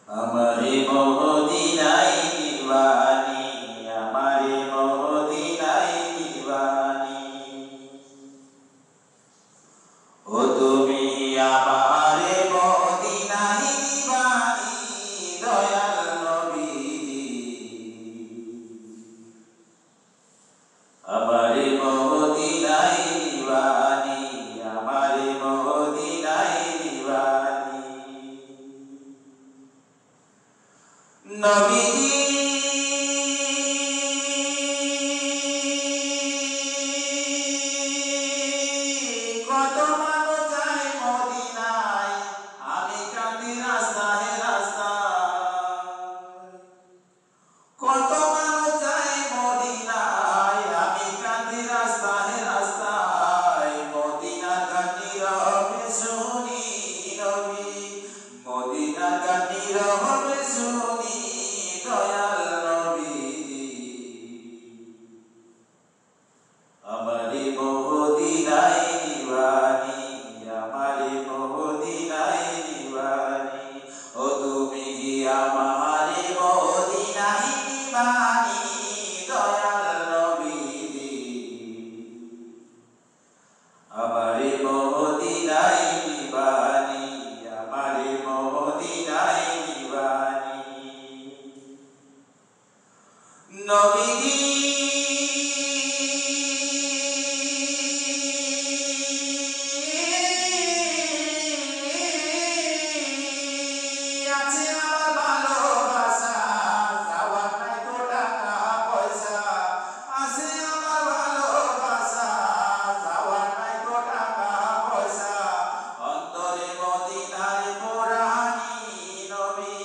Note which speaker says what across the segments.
Speaker 1: আমারে মদিনায় নিবানি, আমারে মদিনায় নিবানি। ও তুমি আমারে মদিনায় নিবানি, দয়াল নবীজি। আমারে মদিনায় নিবানি, আমারে মদিনায় নিবানি। নবীজি কত মানুষ যায় মদিনায়, আমি কাঁদি রাস্তায় রাস্তায়। কত মানুষ যায় মদিনায়, আমি কাঁদি রাস্তায় রাস্তায়। মদিনার গান নীরবে শুনি নবী, মদিনার গান নীরবে শুনি দয়াল নবীজি। আমারে মদিনায় নিবানি, আমারে মদিনায় নিবানি। ও তুমি আমারে মদিনায় নিবানি, দয়াল নবীজি। আমারে মদিনায় নিবানি, আমারে মদিনায় নিবানি। নবীজি আছে আমার ভালোবাসা, যাওয়ার নাই তো টাকা পয়সা। আছে আমার ভালোবাসা, যাওয়ার নাই তো টাকা পয়সা। অন্তরে মদিনার পোড়ানি নবী,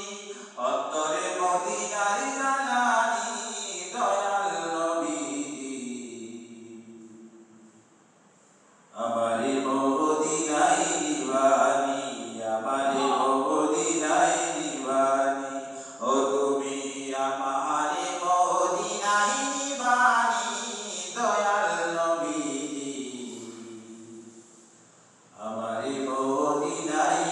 Speaker 1: অন্তরে মদিনার জ্বালানি দয়াল নবীজি। আমারে মদিনায় নিবানি, আমারে মদিনায় নিবানি। ও তুমি আমারে মদিনায় নিবানি, দয়াল নবীজি। আমারে মদিনায়